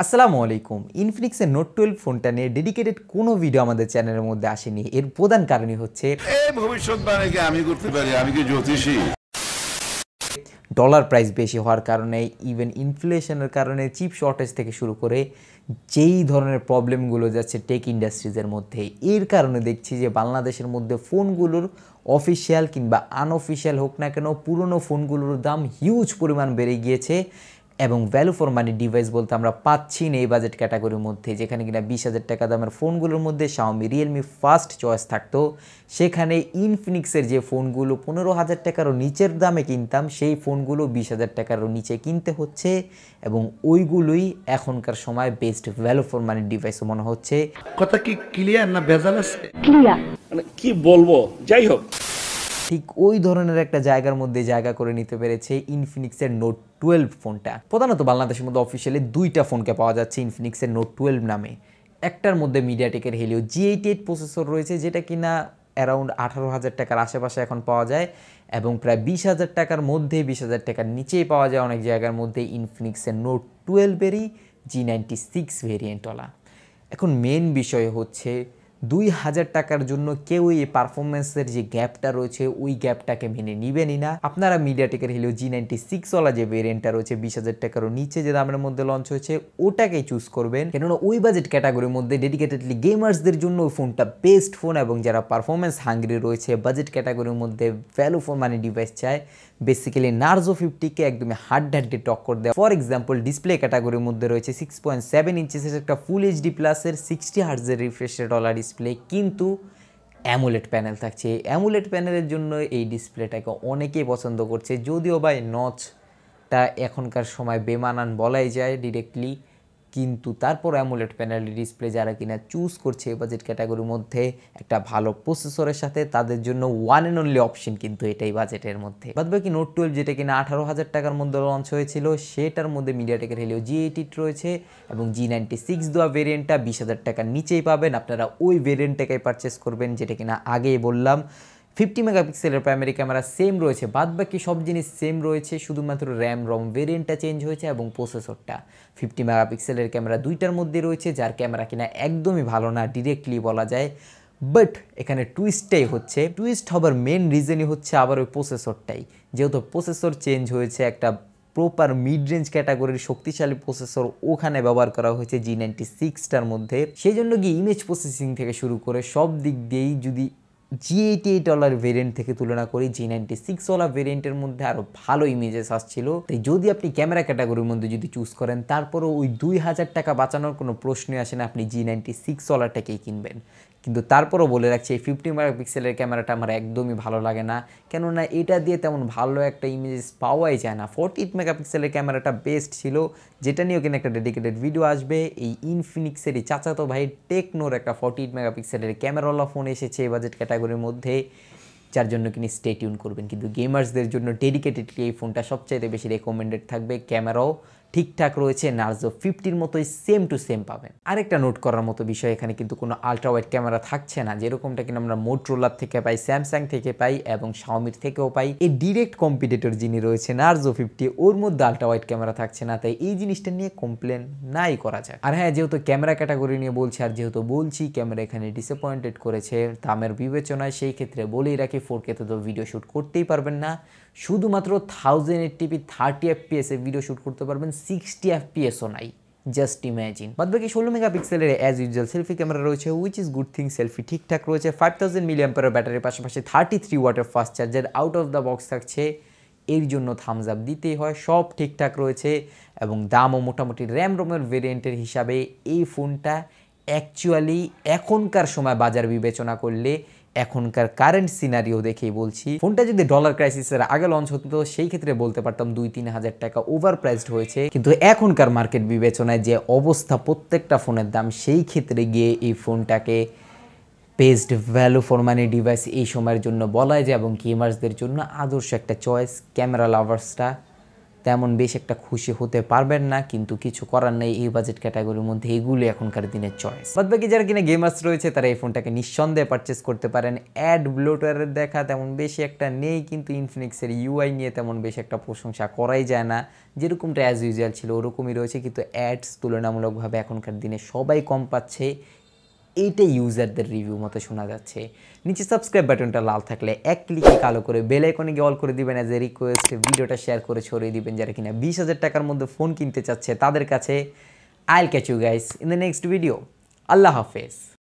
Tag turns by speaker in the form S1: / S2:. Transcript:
S1: আসসালামু আলাইকুম। ইনফিনিক্সের নোট 12 ফোনটা নিয়ে ডেডিকেটেড কোনো ভিডিও আমাদের চ্যানেলের মধ্যে আসেনি। এর প্রধান কারণই হচ্ছে
S2: এই ভবিষ্যৎবাণী কি আমি করতে পারি? আমি কি জ্যোতিষী?
S1: ডলার প্রাইস বেশি হওয়ার কারণে, ইভেন ইনফ্লেশনের কারণে, চিপ শর্টেজ থেকে শুরু করে যেই ধরনের প্রবলেমগুলো যাচ্ছে টেক ইন্ডাস্ট্রিজের মধ্যে, এর কারণে দেখছি যে বাংলাদেশের মধ্যে ফোনগুলোর অফিসিয়াল কিংবা আনঅফিসিয়াল হোক না কেন, পুরনো ফোনগুলোর দাম হিউজ পরিমাণ বেড়ে গিয়েছে এবং ভ্যালু ফর মানি ডিভাইস বলতে আমরা পাচ্ছি না এই বাজেট ক্যাটাগরির মধ্যে। যেখানে কিনা 20,000 টাকা দামের ফোনগুলোর মধ্যে শাওমি, রিয়েলমি ফার্স্ট চয়েস থাকতো, সেখানে ইনফিনিক্সের যে ফোনগুলো 15,000 টাকারও নিচের দামে কিনতাম, সেই ফোনগুলো 20,000 টাকারও নিচে কিনতে হচ্ছে এবং ওইগুলোই এখনকার সময় বেস্ট ভ্যালু ফর মানি ডিভাইসও মনে হচ্ছে।
S3: কথা কি ক্লিয়ার না ভেজাল আছে?
S4: ক্লিয়ার, মানে কি বলবো, যাই হোক।
S1: ঠিক ওই ধরনের একটা জায়গার মধ্যে জায়গা করে নিতে পেরেছে ইনফিনিক্সের নোট 12 ফোনটা। প্রধানত বাংলাদেশের মধ্যে অফিসিয়ালি দুইটা ফোনকে পাওয়া যাচ্ছে ইনফিনিক্সের নোট 12 নামে। একটার মধ্যে মিডিয়াটেকের হেলিও G88 প্রসেসর রয়েছে, যেটা কিনা অ্যারাউন্ড 18,000 টাকার আশেপাশে এখন পাওয়া যায় এবং প্রায় 20,000 টাকার মধ্যে, 20,000 টাকার নিচেই পাওয়া যায় অনেক জায়গার মধ্যে ইনফিনিক্সের নোট 12-এরই G96 ভেরিয়েন্টওয়ালা। এখন মেন বিষয় হচ্ছে 2,000 টাকার জন্য কেউ এই পারফরমেন্সের যে গ্যাপটা রয়েছে ওই গ্যাপটাকে মেনে নিবেনই না। আপনারা মিডিয়াটেকের হেলিও G96 ওয়ালা যে ভেরিয়েন্টটা রয়েছে 20,000 টাকারও নিচে যে দামের মধ্যে লঞ্চ হয়েছে ওটাকেই চুজ করবেন, কেননা ওই বাজেট ক্যাটাগরির মধ্যে ডেডিকেটেডলি গেমার্সদের জন্য ওই ফোনটা বেস্ট ফোন এবং যারা পারফরমেন্স হাঙ্গ্রি রয়েছে, বাজেট ক্যাটাগরির মধ্যে ভ্যালু ফর মানি ডিভাইস চায়, বেসিক্যালি নার্জো 50-কে একদমই হাড্ডাহাড্ডি টক্কর দেয়। ফর এক্সাম্পল, ডিসপ্লে ক্যাটাগরির মধ্যে রয়েছে 6.7 ইঞ্চেসের একটা ফুল এইচডি প্লাসের 60 হার্টজের রিফ্রেশ রেট ওয়ালা ডিসপ্লে, কিন্তু অ্যামোলেড প্যানেল থাকছে। অ্যামোলেড প্যানেলের জন্য এই ডিসপ্লেটাকে অনেকেই পছন্দ করছে, যদিও বা নচটা এখনকার সময় বেমানান বলাই যায় ডিরেক্টলি, কিন্তু তারপর অ্যামোলেড প্যানেল ডিসপ্লে যারা কিনা চুজ করছে এই বাজেট ক্যাটাগরির মধ্যে একটা ভালো প্রসেসরের সাথে, তাদের জন্য ওয়ান অ্যান্ড অনলি অপশন কিন্তু এটাই বাজেটের মধ্যে। বাদবাকি নোট 12 যেটা কিনা 18,000 টাকার মধ্যে লঞ্চ হয়েছিল, সেটার মধ্যে মিডিয়াটেকের হেলিও G88 রয়েছে এবং G96 দেওয়া ভেরিয়েন্টটা 20,000 টাকার নিচেই পাবেন। আপনারা ওই ভেরিয়েন্টটাকেই পারচেস করবেন, যেটা কিনা আগেই বললাম 50 মেগাপিক্সেলের প্রাইমারি ক্যামেরা সেম রয়েছে, বাদবাকি সব জিনিস সেম রয়েছে, শুধুমাত্র র্যাম রম ভেরিয়েন্টটা চেঞ্জ হয়েছে এবং প্রসেসরটা 50 মেগাপিক্সেলের ক্যামেরা দুইটার মধ্যে রয়েছে, যার ক্যামেরা কিনা একদমই ভালো না ডিরেক্টলি বলা যায়। বাট এখানে টুইস্টটাই হচ্ছে, টুইস্ট হবার মেন রিজনই হচ্ছে আবার ওই প্রসেসরটাই। যেহেতু প্রসেসর চেঞ্জ হয়েছে, একটা প্রপার মিড রেঞ্জ ক্যাটাগরির শক্তিশালী প্রসেসর ওখানে ব্যবহার করা হয়েছে G96টার মধ্যে, সেই জন্য কি ইমেজ প্রসেসিং থেকে শুরু করে সব দিক দিয়েই যদি G88 ওয়ালার ভেরিয়েন্ট থেকে তুলনা করি, G96 ওয়ালা ভেরিয়েন্টের মধ্যে আরও ভালো ইমেজেস আসছিল। তাই যদি আপনি ক্যামেরা ক্যাটাগরির মধ্যে যদি চুজ করেন, তারপরও ওই 2,000 টাকা বাঁচানোর কোনো প্রশ্নই আসে না, আপনি G96 ওয়ালাটাকেই কিনবেন। কিন্তু তারপরও বলে রাখছি, এই 50 মেগাপিক্সেলের ক্যামেরাটা আমার একদমই ভালো লাগে না, কেননা এটা দিয়ে তেমন ভালো একটা ইমেজ পাওয়াই যায় না। 48 মেগাপিক্সেলের ক্যামেরাটা বেস্ট ছিল, যেটা নিয়েও কিনা একটা ডেডিকেটেড ভিডিও আসবে। এই ইনফিনিক্সেরই চাচাতো ভাই টেকনোর একটা 48 মেগাপিক্সেলের ক্যামেরাওয়ালা ফোন এসেছে এই বাজেট ক্যাটাগরির মধ্যে, যার জন্য কিনি স্টে টিউন করবেন। কিন্তু গেমার্সদের জন্য ডেডিকেটেডলি এই ফোনটা সবচাইতে বেশি রেকমেন্ডেড থাকবে। ক্যামেরাও ঠিকঠাক রয়েছে, নার্জো 50-র মতোই সেম টু সেম পাবেন। আরেকটা নোট করার মতো বিষয়, এখানে কিন্তু কোনো আলট্রা ওয়াইড ক্যামেরা থাকছে না, যেরকমটা কিনা আমরা মোটরোলার থেকে পাই, স্যামসাং থেকে পাই এবং শাওমির থেকেও পাই। এই ডিরেক্ট কম্পিটিটর যিনি রয়েছে নার্জো 50, ওর মধ্যে আলট্রা ওয়াইড ক্যামেরা থাকছে না, তাই এই জিনিসটা নিয়ে কমপ্লেন নাই করা যায়। আর হ্যাঁ, যেহেতু ক্যামেরা ক্যাটাগরি নিয়ে বলছি, আর যেহেতু বলছি ক্যামেরা এখানে ডিসঅ্যাপয়েন্টেড করেছে দামের বিবেচনায়, সেই ক্ষেত্রে বলেই রাখি 4K তে তো ভিডিও শ্যুট করতেই পারবেন না, শুধুমাত্র 1080p 30 fps এ ভিডিও শ্যুট করতে পারবেন, 60 fps-ও নাই, জাস্ট ইম্যাজিন। বাদবাকি 16 মেগাপিক্সেলের অ্যাজ ইউজুয়াল সেলফি ক্যামেরা রয়েছে, which is good thing, selfie ঠিকঠাক রয়েছে। 5000 মিলিঅ্যাম্পিয়ারের ব্যাটারির পাশাপাশি 33 ওয়াটের fast charger out of the box থাকছে, এর জন্য থামস আপ দিতেই হয়। সব ঠিকঠাক রয়েছে এবং দামও মোটামুটি র্যাম রোমের ভেরিয়েন্টের হিসাবে এই ফোনটা অ্যাকচুয়ালি এখনকার সময় বাজার বিবেচনা করলে, এখনকার কারেন্ট সিনারিও দেখেই বলছি, ফোনটা যদি ডলার ক্রাইসিসের আগে লঞ্চ হতো সেই ক্ষেত্রে বলতে পারতাম 2-3 হাজার টাকা ওভার প্রাইসড হয়েছে, কিন্তু এখনকার মার্কেট বিবেচনায় যে অবস্থা প্রত্যেকটা ফোনের দাম, সেই ক্ষেত্রে গিয়ে এই ফোনটাকে best value for money device এই সময়ের জন্য বলা যায় এবং গেমার্সদের জন্য আদর্শ একটা চয়েস। ক্যামেরা লাভার্সটা তেমন বেশ একটা খুশি হতে পারবেন না, কিন্তু কিছু করার নেই, এই বাজেট ক্যাটাগরির মধ্যে এগুলো এখনকার দিনের চয়েস। বাদবাকি যারা কিনা গেমার্স রয়েছে তারা এই ফোনটাকে নিঃসন্দেহে পারচেস করতে পারেন। অ্যাড ব্লোটারের দেখা তেমন বেশি একটা নেই, কিন্তু ইনফিনিক্সের ইউআই নিয়ে তেমন বেশি একটা প্রশংসা করাই যায় না, যেরকমটা অ্যাজ ইউজুয়াল ছিল ওরকমই রয়েছে, কিন্তু অ্যাডস তুলনামূলকভাবে এখনকার দিনে সবাই কম পাচ্ছে, এইটাই ইউজারদের রিভিউ মতো শোনা যাচ্ছে। নিচে সাবস্ক্রাইব বাটনটা লাল থাকলে এক ক্লিকে কালো করে বেল আইকনে গিয়ে অল করে দিবেন অ্যাজ এ রিকোয়েস্ট। ভিডিওটা শেয়ার করে ছড়িয়ে দিবেন যারা কিনা 20,000 টাকার মধ্যে ফোন কিনতে চাচ্ছে তাদের কাছে। I'll catch you guys in the next video. আল্লাহ হাফেজ।